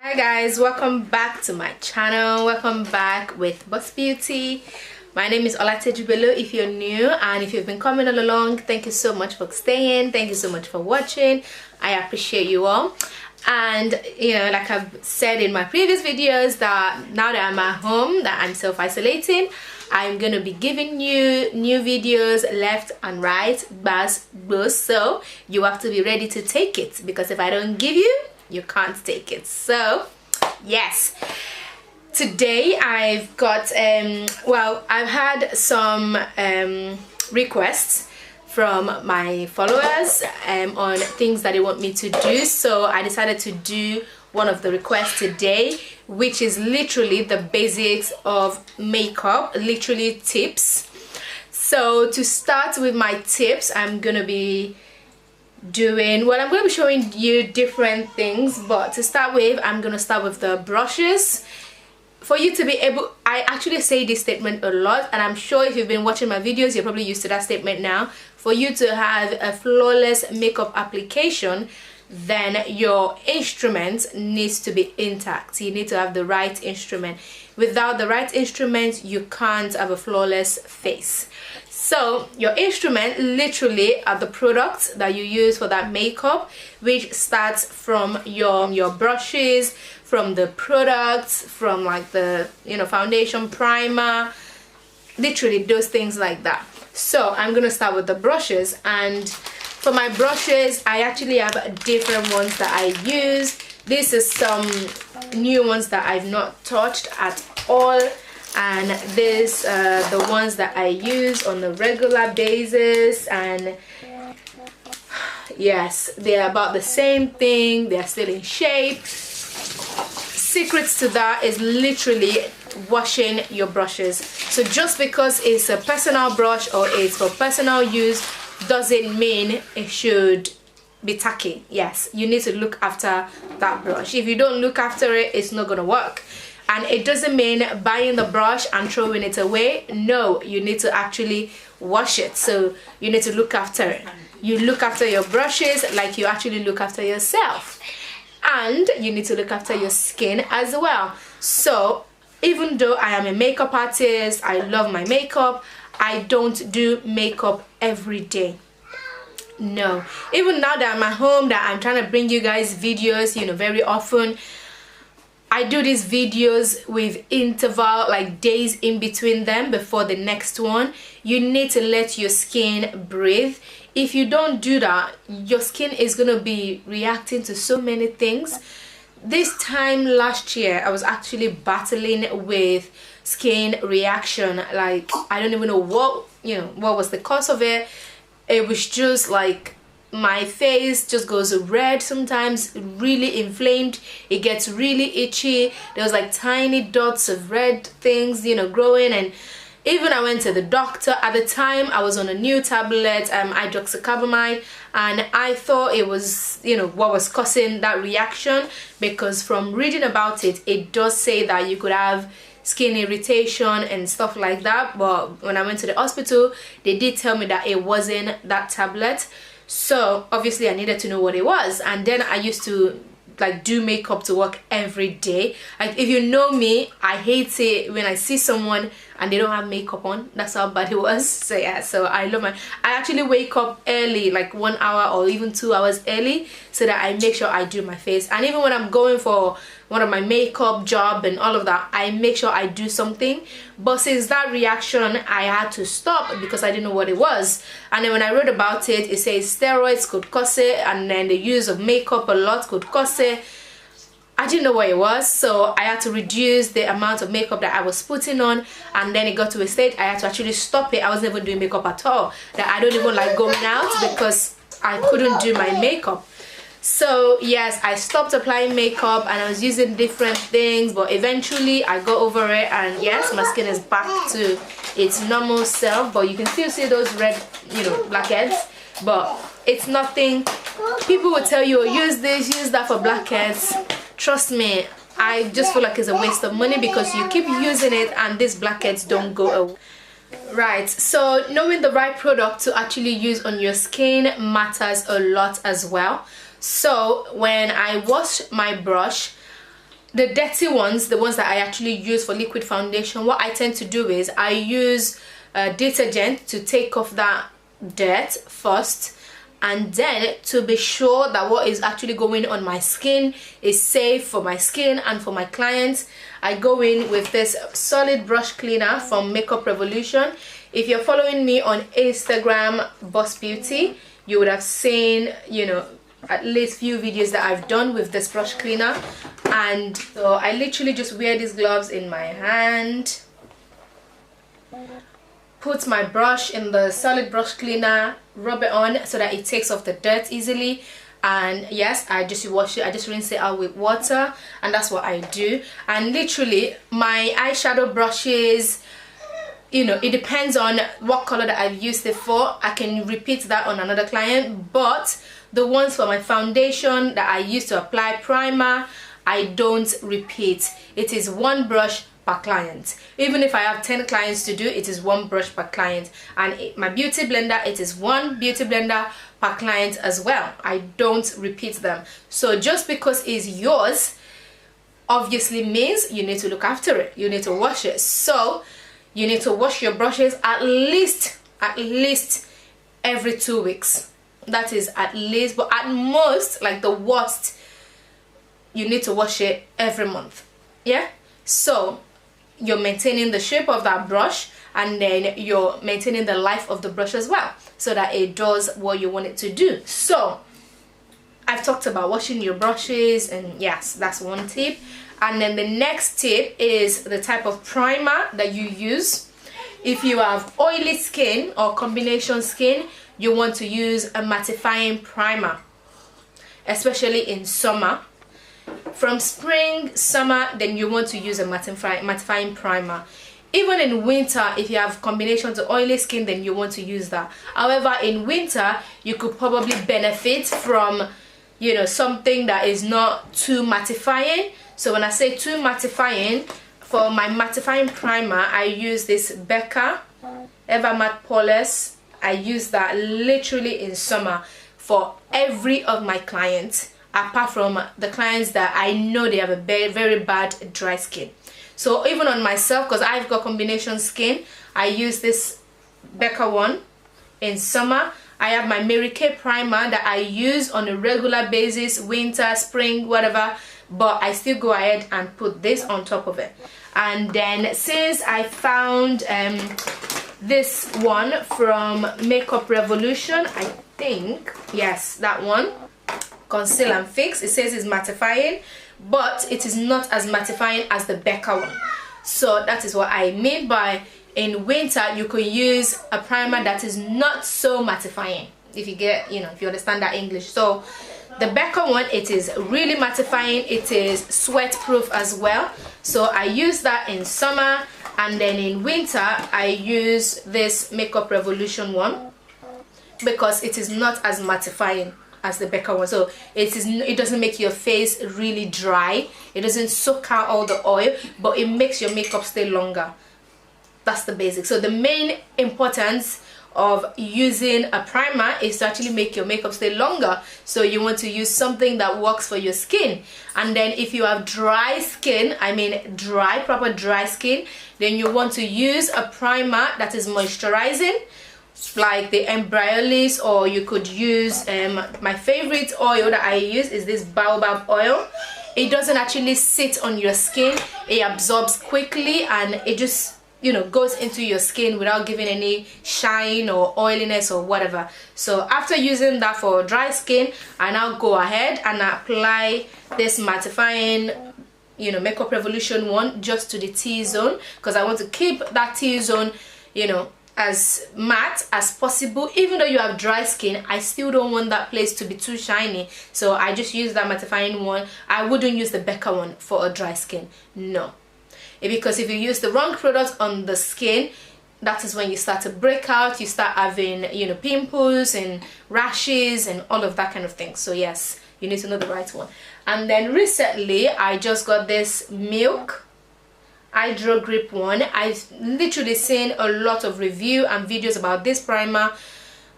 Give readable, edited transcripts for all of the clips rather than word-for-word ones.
Hi guys, welcome back to my channel. Welcome back with Boss Beauty. My name is Olatejubelo if you're new, and if you've been coming all along, thank you so much for staying. Thank you so much for watching. I appreciate you all. And you know, like I've said in my previous videos, that now that I'm at home, that I'm self-isolating, I'm gonna be giving you new videos left and right, so you have to be ready to take it, because if I don't give you can't take it. So yes, today I've got I've had some requests from my followers on things that they want me to do, so I decided to do one of the requests today, which is literally the basics of makeup, literally tips. So to start with my tips, I'm gonna be showing you different things, but to start with, I'm gonna start with the brushes. For you to be able, I actually say this statement a lot, and I'm sure if you've been watching my videos, you're probably used to that statement now. For you to have a flawless makeup application, then your instrument needs to be intact. You need to have the right instrument. Without the right instrument, you can't have a flawless face. So your instrument literally are the products that you use for that makeup, which starts from your brushes, from the products, from like the foundation, primer, literally those things like that. So I'm gonna start with the brushes, and for my brushes I actually have different ones that I use. This is some new ones that I've not touched at all, and these are the ones that I use on a regular basis, and yes, they're about the same thing, they're still in shape. Secrets to that is literally washing your brushes. So just because it's a personal brush or it's for personal use doesn't mean it should be tacky. Yes, you need to look after that brush. If you don't look after it, it's not gonna work. And it doesn't mean buying the brush and throwing it away. No, you need to actually wash it. So you need to look after it. You look after your brushes like you actually look after yourself. And you need to look after your skin as well. So even though I am a makeup artist, I love my makeup, I don't do makeup every day. No. Even now that I'm at home, that I'm trying to bring you guys videos, very often, I do these videos with interval, like days in between them before the next one. You need to let your skin breathe. If you don't do that, your skin is going to be reacting to so many things. This time last year, I was actually battling with skin reaction. Like, I don't even know what was the cause of it. It was just like my face just goes red sometimes, really inflamed, it gets really itchy. There was like tiny dots of red things growing, and even I went to the doctor. At the time I was on a new tablet, hydroxycarbamide, and I thought it was what was causing that reaction, because from reading about it, it does say that you could have skin irritation and stuff like that. But when I went to the hospital, they did tell me that it wasn't that tablet. So obviously I needed to know what it was, and then I used to like do makeup to work every day. Like, if you know me, I hate it when I see someone and they don't have makeup on. That's how bad it was. So yeah, so I actually wake up early, like 1 hour or even 2 hours early, so that I make sure I do my face. And even when I'm going for one of my makeup job and all of that, I make sure I do something. But since that reaction, I had to stop because I didn't know what it was. And then when I read about it, it says steroids could cause it, and then the use of makeup a lot could cause it. I didn't know what it was, so I had to reduce the amount of makeup that I was putting on, and then it got to a stage I had to actually stop it. I wasn't even doing makeup at all. That I don't even like going out because I couldn't do my makeup. So yes, I stopped applying makeup and I was using different things, but eventually I got over it, and yes, my skin is back to its normal self. But you can still see those red blackheads, but it's nothing. People will tell you, oh, use this, use that for blackheads. Trust me, I just feel like it's a waste of money, because you keep using it and these blackheads don't go away. Right, so knowing the right product to actually use on your skin matters a lot as well. So when I wash my brush, the dirty ones, the ones that I actually use for liquid foundation, what I tend to do is I use detergent to take off that dirt first, and then to be sure that what is actually going on my skin is safe for my skin and for my clients, I go in with this solid brush cleaner from Makeup Revolution. If you're following me on Instagram, Boss Beauty, you would have seen, you know, at least few videos that I've done with this brush cleaner. And so I literally just wear these gloves in my hand, put my brush in the solid brush cleaner, rub it on so that it takes off the dirt easily, and yes, I just wash it, I just rinse it out with water, and that's what I do. And literally my eyeshadow brushes, you know, it depends on what color that I've used it for. I can repeat that on another client, but the ones for my foundation that I use to apply primer, I don't repeat. It is one brush per client. Even if I have 10 clients to do, it is one brush per client. And my beauty blender, it is one beauty blender per client as well. I don't repeat them. So just because it's yours obviously means you need to look after it, you need to wash it. So you need to wash your brushes at least every 2 weeks. That is at least, but at most, like the worst, you need to wash it every month. Yeah, so you're maintaining the shape of that brush, and then you're maintaining the life of the brush as well, so that it does what you want it to do. So I've talked about washing your brushes, and yes, that's one tip. And then the next tip is the type of primer that you use. If you have oily skin or combination skin, you want to use a mattifying primer, especially in summer. From spring, summer, then you want to use a mattifying primer. Even in winter, if you have combination to oily skin, then you want to use that. However, in winter, you could probably benefit from, you know, something that is not too mattifying. So when I say too mattifying, for my mattifying primer, I use this Becca Evermatte Poreless. I use that literally in summer for every of my clients, apart from the clients that I know they have a very bad dry skin. So even on myself, because I've got combination skin, I use this Becca one in summer. I have my Mary Kay primer that I use on a regular basis, winter, spring, whatever, but I still go ahead and put this on top of it. And then since I found this one from Makeup Revolution, I think, yes, that one, Conceal and Fix, it says it's mattifying, but it is not as mattifying as the Becca one. So that is what I mean by, in winter you could use a primer that is not so mattifying, if you get, you know, if you understand that English. So the Becca one, it is really mattifying, it is sweat proof as well. So I use that in summer, and then in winter I use this Makeup Revolution one because it is not as mattifying as the Becca one. So it doesn't make your face really dry, it doesn't soak out all the oil, but it makes your makeup stay longer. That's the basic. So the main importance of using a primer is to actually make your makeup stay longer. So you want to use something that works for your skin. And then if you have dry skin, I mean dry, proper dry skin, then you want to use a primer that is moisturizing, like the Embryolis, or you could use my favorite oil that I use is this baobab oil. It doesn't actually sit on your skin, it absorbs quickly, and it just, you know, goes into your skin without giving any shine or oiliness or whatever. So after using that for dry skin, I now go ahead and apply this mattifying, you know, Makeup Revolution one just to the T-zone, because I want to keep that T-zone, you know, as matte as possible. Even though you have dry skin, I still don't want that place to be too shiny, so I just use that mattifying one. I wouldn't use the Becca one for a dry skin, no, because if you use the wrong product on the skin, that is when you start to break out, you start having, you know, pimples and rashes and all of that kind of thing. So yes, you need to know the right one. And then recently I just got this Milk Hydro Grip one. I've literally seen a lot of review and videos about this primer,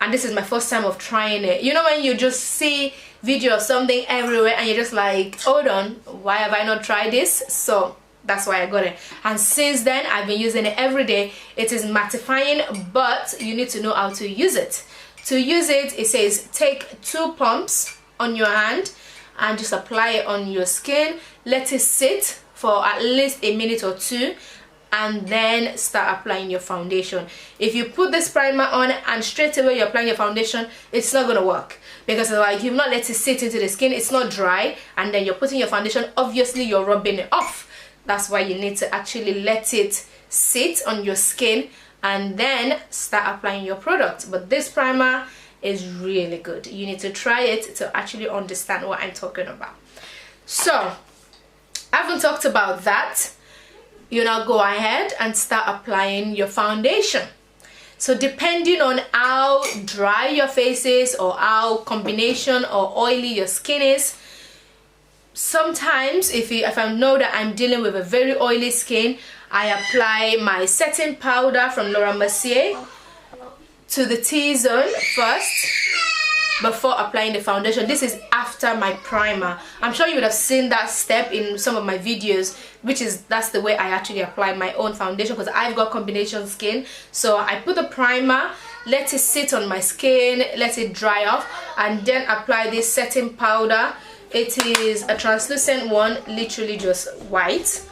and this is my first time of trying it. You know, when you just see video or something everywhere and you're just like, hold on, why have I not tried this? So that's why I got it, and since then I've been using it every day. It is mattifying, but you need to know how to use it. To use it, it says take 2 pumps on your hand and just apply it on your skin, let it sit for at least a minute or 2, and then start applying your foundation. If you put this primer on and straight away you're applying your foundation, it's not gonna work, because like you've not let it sit into the skin, it's not dry, and then you're putting your foundation, obviously you're rubbing it off. That's why you need to actually let it sit on your skin and then start applying your product. But this primer is really good. You need to try it to actually understand what I'm talking about. So I haven't talked about that. You now go ahead and start applying your foundation. So depending on how dry your face is or how combination or oily your skin is, sometimes if I know that I'm dealing with a very oily skin, I apply my setting powder from Laura Mercier to the T-zone first before applying the foundation. This is after my primer. I'm sure you would have seen that step in some of my videos, that's the way I actually apply my own foundation, because I've got combination skin. So I put the primer, let it sit on my skin, let it dry off, and then apply this setting powder. It is a translucent one, literally just white.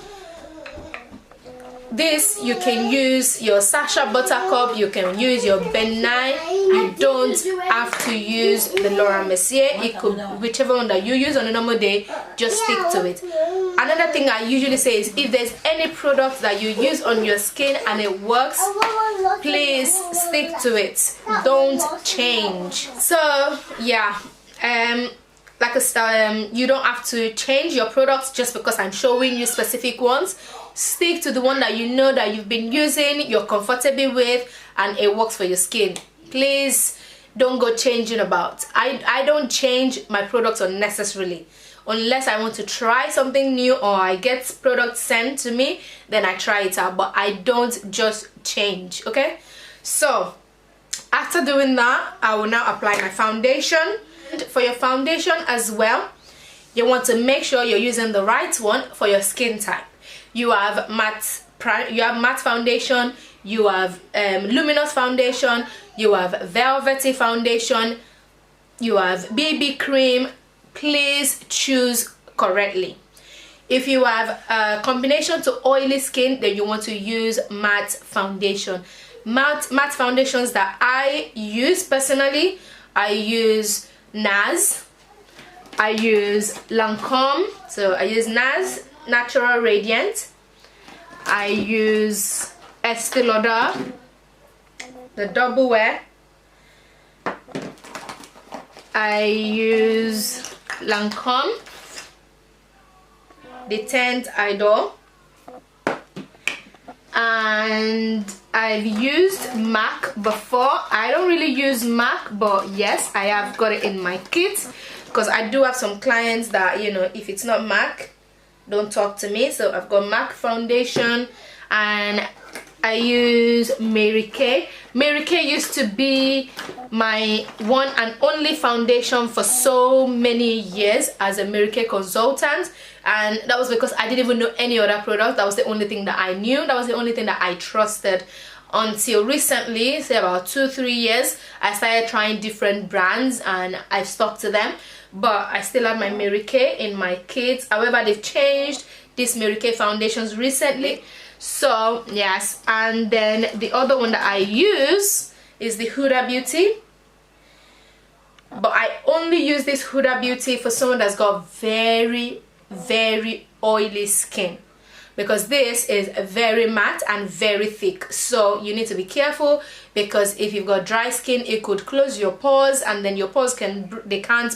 This, you can use your Sacha Buttercup, you can use your Ben 9. You don't have to use the Laura Mercier. It could, whichever one that you use on a normal day, just stick to it. Another thing I usually say is, if there's any product that you use on your skin and it works, please stick to it. Don't change. So yeah, you don't have to change your products just because I'm showing you specific ones. Stick to the one that you know that you've been using, you're comfortable with, and it works for your skin. Please don't go changing about. I don't change my products unnecessarily. Unless I want to try something new or I get products sent to me, then I try it out, but I don't just change. Okay, so after doing that, I will now apply my foundation. For your foundation as well, you want to make sure you're using the right one for your skin type. You have matte foundation, you have luminous foundation, you have velvety foundation, you have BB cream. Please choose correctly. If you have a combination to oily skin, then you want to use matte foundation. Matte foundations that I use personally, I use NARS, I use Lancome, so I use NARS Natural Radiant, I use Estee Lauder, the double wear, I use Lancome, the 10th Idol, and I've used MAC before. I don't really use MAC, but yes, I have got it in my kit, because I do have some clients that, you know, if it's not MAC, don't talk to me. So I've got MAC foundation, and I use Mary Kay. Mary Kay used to be my one and only foundation for so many years as a Mary Kay consultant, and that was because I didn't even know any other product. That was the only thing that I knew. That was the only thing that I trusted, until recently, say about 2-3 years, I started trying different brands and I've stuck to them. But I still have my Mary Kay in my kits. However, they've changed these Mary Kay foundations recently. So yes, and then the other one that I use is the Huda Beauty. But I only use this Huda Beauty for someone that's got very, very oily skin, because this is very matte and very thick. So you need to be careful, because if you've got dry skin, it could close your pores, and then your pores can't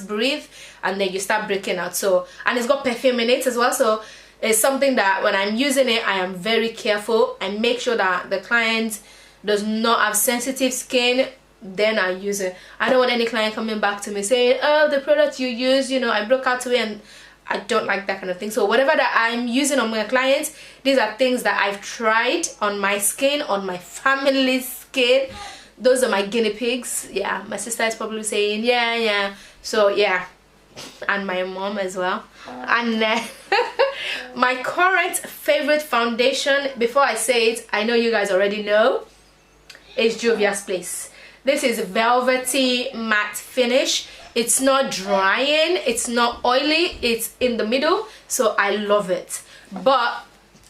breathe, and then you start breaking out. So, and it's got perfume in it as well, so it's something that when I'm using it, I am very careful. I make sure that the client does not have sensitive skin, then I use it. I don't want any client coming back to me saying, oh, the product you use, you know, I broke out to it, and I don't like that kind of thing. So whatever that I'm using on my clients, these are things that I've tried on my skin, on my family's skin. Those are my guinea pigs. Yeah, my sister is probably saying, yeah. So yeah, and my mom as well. And my current favorite foundation, before I say it, I know you guys already know, is Juvia's Place. This is velvety matte finish. It's not drying, it's not oily, it's in the middle, so I love it. But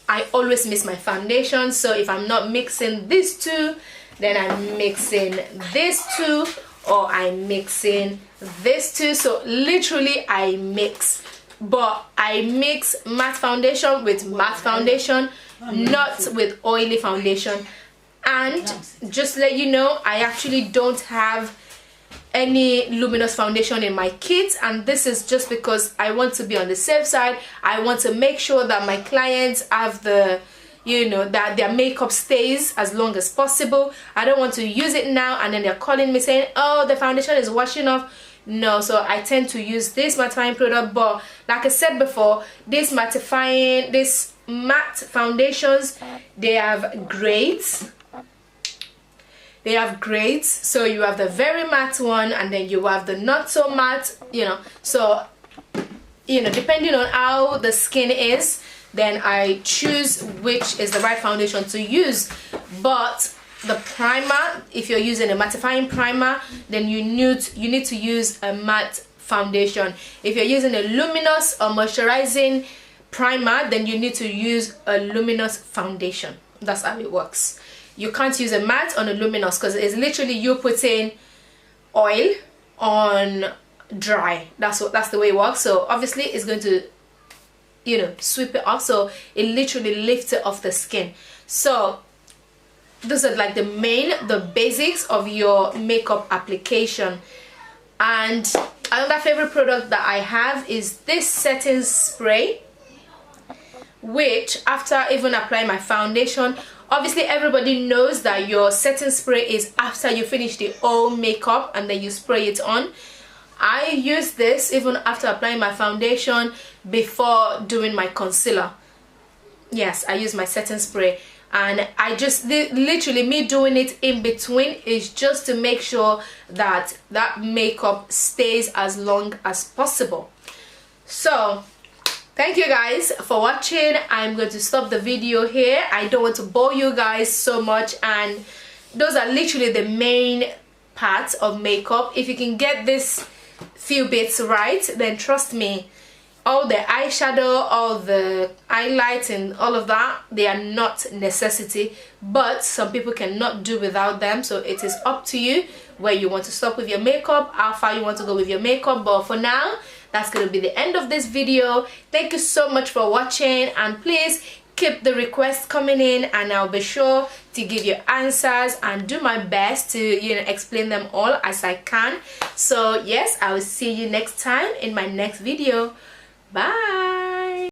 I always miss my foundation, so if I'm not mixing these two, then I'm mixing this two, or I'm mixing this two. So literally I mix, but I mix matte foundation with matte foundation, not with oily foundation. And just let you know, I actually don't have any luminous foundation in my kit, and this is just because I want to be on the safe side. I want to make sure that my clients have the, you know, that their makeup stays as long as possible. I don't want to use it now and then they're calling me saying, oh, the foundation is washing off. No, so I tend to use this mattifying product. But like I said before, this matte foundations, they have grades. They have grades, so you have the very matte one, and then you have the not so matte, you know. So, you know, depending on how the skin is, then I choose which is the right foundation to use. But the primer, if you're using a mattifying primer, then you need to use a matte foundation. If you're using a luminous or moisturizing primer, then you need to use a luminous foundation. That's how it works. You can't use a matte on a luminous, because it's literally you putting oil on dry. That's the way it works. So obviously it's going to, you know, sweep it off, so it literally lifts it off the skin. So those are like the basics of your makeup application. And another favorite product that I have is this setting spray, which after even applying my foundation, obviously everybody knows that your setting spray is after you finish the whole makeup and then you spray it on. I use this even after applying my foundation, before doing my concealer. Yes, I use my setting spray, and I just literally, me doing it in between is just to make sure that that makeup stays as long as possible. So thank you guys for watching. I'm going to stop the video here. I don't want to bore you guys so much, and those are literally the main parts of makeup. If you can get this few bits right, then trust me, all the eyeshadow, all the highlights and all of that, they are not necessity, but some people cannot do without them. So it is up to you where you want to stop with your makeup, how far you want to go with your makeup. But for now, that's going to be the end of this video. Thank you so much for watching, and please keep the requests coming in, and I'll be sure to give you answers and do my best to, you know, explain them all as I can. So yes, I will see you next time in my next video. Bye.